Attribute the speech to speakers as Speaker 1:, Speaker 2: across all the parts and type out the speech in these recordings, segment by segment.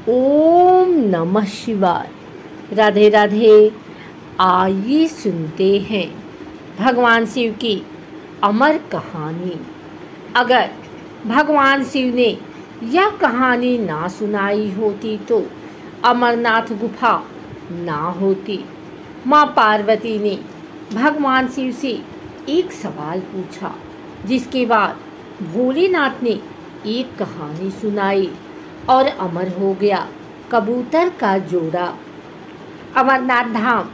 Speaker 1: ओम नमः शिवाय। राधे राधे। आइए सुनते हैं भगवान शिव की अमर कहानी। अगर भगवान शिव ने यह कहानी ना सुनाई होती तो अमरनाथ गुफा ना होती। माँ पार्वती ने भगवान शिव से एक सवाल पूछा, जिसके बाद भोलेनाथ ने एक कहानी सुनाई और अमर हो गया कबूतर का जोड़ा। अमरनाथ धाम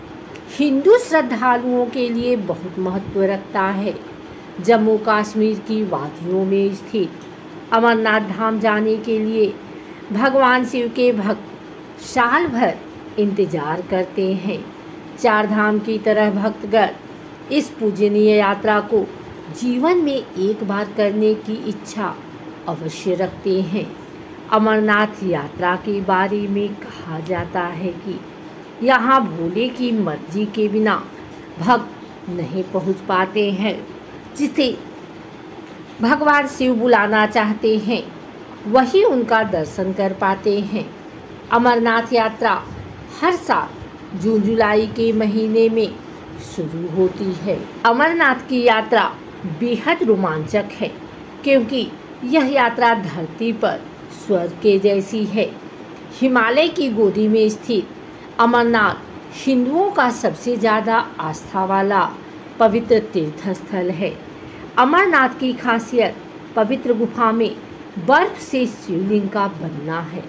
Speaker 1: हिंदू श्रद्धालुओं के लिए बहुत महत्व रखता है। जम्मू कश्मीर की वादियों में स्थित अमरनाथ धाम जाने के लिए भगवान शिव के भक्त साल भर इंतजार करते हैं। चार धाम की तरह भक्तगण इस पूजनीय यात्रा को जीवन में एक बार करने की इच्छा अवश्य रखते हैं। अमरनाथ यात्रा के बारे में कहा जाता है कि यहाँ भोले की मर्जी के बिना भक्त नहीं पहुँच पाते हैं। जिसे भगवान शिव बुलाना चाहते हैं वही उनका दर्शन कर पाते हैं। अमरनाथ यात्रा हर साल जून जुलाई के महीने में शुरू होती है। अमरनाथ की यात्रा बेहद रोमांचक है, क्योंकि यह यात्रा धरती पर स्वर्ग के जैसी है। हिमालय की गोदी में स्थित अमरनाथ हिंदुओं का सबसे ज़्यादा आस्था वाला पवित्र तीर्थ स्थल है। अमरनाथ की खासियत पवित्र गुफा में बर्फ से शिवलिंग का बनना है।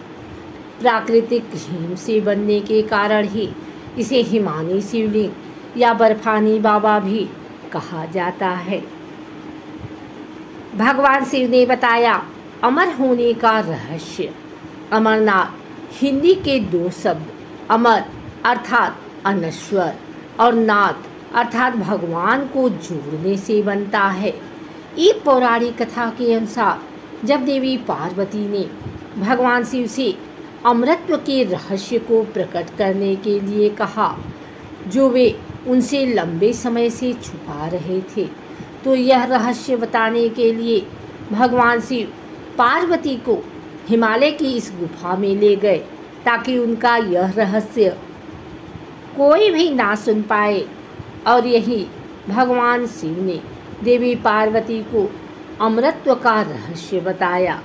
Speaker 1: प्राकृतिक हिम से बनने के कारण ही इसे हिमानी शिवलिंग या बर्फानी बाबा भी कहा जाता है। भगवान शिव ने बताया अमर होने का रहस्य। अमरनाथ हिंदी के दो शब्द अमर अर्थात अनश्वर और नाथ अर्थात भगवान को जोड़ने से बनता है। एक पौराणिक कथा के अनुसार जब देवी पार्वती ने भगवान शिव से अमरत्व के रहस्य को प्रकट करने के लिए कहा, जो वे उनसे लंबे समय से छुपा रहे थे, तो यह रहस्य बताने के लिए भगवान शिव पार्वती को हिमालय की इस गुफा में ले गए, ताकि उनका यह रहस्य कोई भी ना सुन पाए। और यही भगवान शिव ने देवी पार्वती को अमरत्व का रहस्य बताया।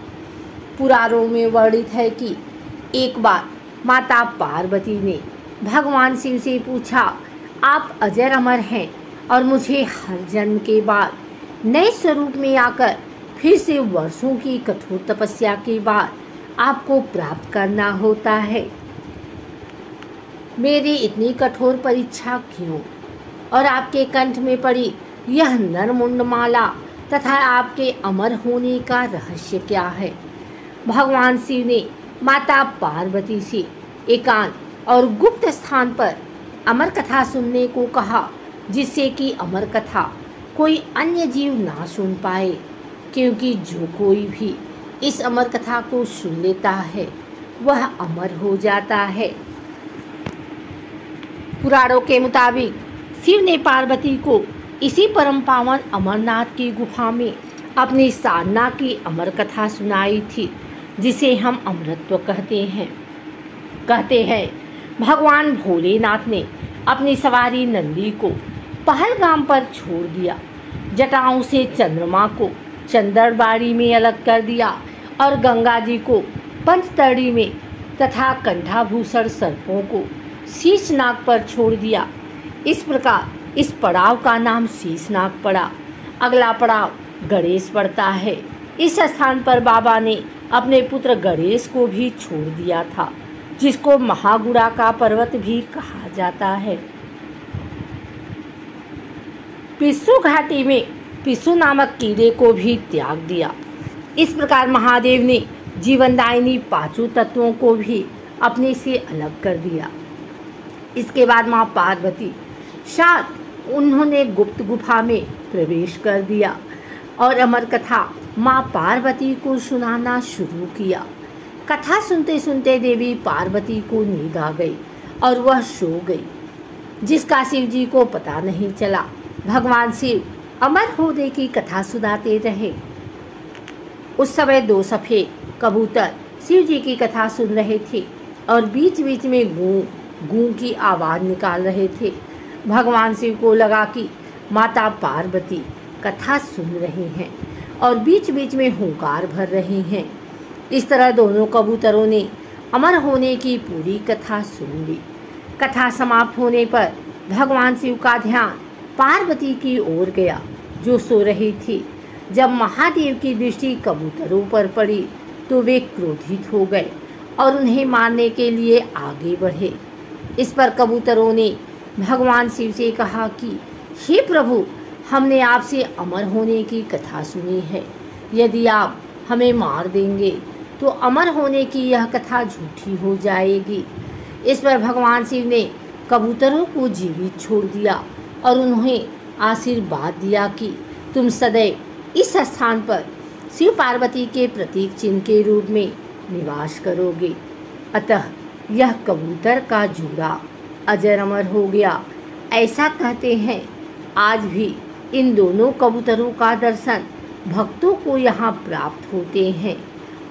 Speaker 1: पुराणों में वर्णित है कि एक बार माता पार्वती ने भगवान शिव से पूछा, आप अजर अमर हैं और मुझे हर जन्म के बाद नए स्वरूप में आकर फिर से वर्षों की कठोर तपस्या के बाद आपको प्राप्त करना होता है। मेरी इतनी कठोर परीक्षा क्यों? और आपके कंठ में पड़ी यह नरमुंड माला तथा आपके अमर होने का रहस्य क्या है? भगवान शिव ने माता पार्वती से एकांत और गुप्त स्थान पर अमर कथा सुनने को कहा, जिससे कि अमर कथा कोई अन्य जीव ना सुन पाए, क्योंकि जो कोई भी इस अमर कथा को सुन लेता है वह अमर हो जाता है। पुराणों के मुताबिक शिव ने पार्वती को इसी परम पावन अमरनाथ की गुफा में अपनी साधना की अमर कथा सुनाई थी, जिसे हम अमरत्व कहते हैं। भगवान भोलेनाथ ने अपनी सवारी नंदी को पहलगाम पर छोड़ दिया, जटाओं से चंद्रमा को चंदरबाड़ी में अलग कर दिया और गंगा जी को पंचतड़ी में तथा कंठाभूषण सर्पों को शीशनाग पर छोड़ दिया। इस प्रकार इस पड़ाव का नाम शीशनाग पड़ा। अगला पड़ाव गणेश पड़ता है। इस स्थान पर बाबा ने अपने पुत्र गणेश को भी छोड़ दिया था, जिसको महागुड़ा का पर्वत भी कहा जाता है। पिस्सू घाटी में पिस्सू नामक कीड़े को भी त्याग दिया। इस प्रकार महादेव ने जीवनदायिनी पांचों तत्वों को भी अपने से अलग कर दिया। इसके बाद माँ पार्वती साथ उन्होंने गुप्त गुफा में प्रवेश कर दिया और अमर कथा माँ पार्वती को सुनाना शुरू किया। कथा सुनते सुनते देवी पार्वती को नींद आ गई और वह सो गई, जिसका शिव जी को पता नहीं चला। भगवान शिव अमर होने की कथा सुनाते रहे। उस समय दो सफ़ेद कबूतर शिव जी की कथा सुन रहे थे और बीच बीच में गूं गूं की आवाज़ निकाल रहे थे। भगवान शिव को लगा कि माता पार्वती कथा सुन रही हैं और बीच बीच में हुंकार भर रही हैं। इस तरह दोनों कबूतरों ने अमर होने की पूरी कथा सुन ली। कथा समाप्त होने पर भगवान शिव का ध्यान पार्वती की ओर गया, जो सो रही थी। जब महादेव की दृष्टि कबूतरों पर पड़ी तो वे क्रोधित हो गए और उन्हें मारने के लिए आगे बढ़े। इस पर कबूतरों ने भगवान शिव से कहा कि हे प्रभु, हमने आपसे अमर होने की कथा सुनी है। यदि आप हमें मार देंगे तो अमर होने की यह कथा झूठी हो जाएगी। इस पर भगवान शिव ने कबूतरों को जीवित छोड़ दिया और उन्हें आशीर्वाद दिया कि तुम सदैव इस स्थान पर शिव पार्वती के प्रतीक चिन्ह के रूप में निवास करोगे। अतः यह कबूतर का जोड़ा अजर अमर हो गया। ऐसा कहते हैं आज भी इन दोनों कबूतरों का दर्शन भक्तों को यहाँ प्राप्त होते हैं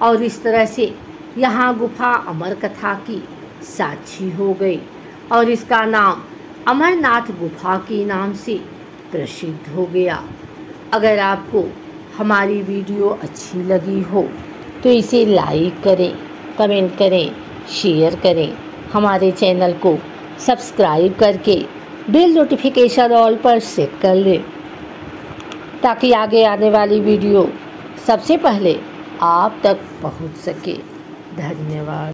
Speaker 1: और इस तरह से यहाँ गुफा अमर कथा की साक्षी हो गई और इसका नाम अमरनाथ गुफा के नाम से प्रसिद्ध हो गया। अगर आपको हमारी वीडियो अच्छी लगी हो तो इसे लाइक करें, कमेंट करें, शेयर करें। हमारे चैनल को सब्सक्राइब करके बेल नोटिफिकेशन ऑल पर सेट कर लें ताकि आगे आने वाली वीडियो सबसे पहले आप तक पहुंच सके। धन्यवाद।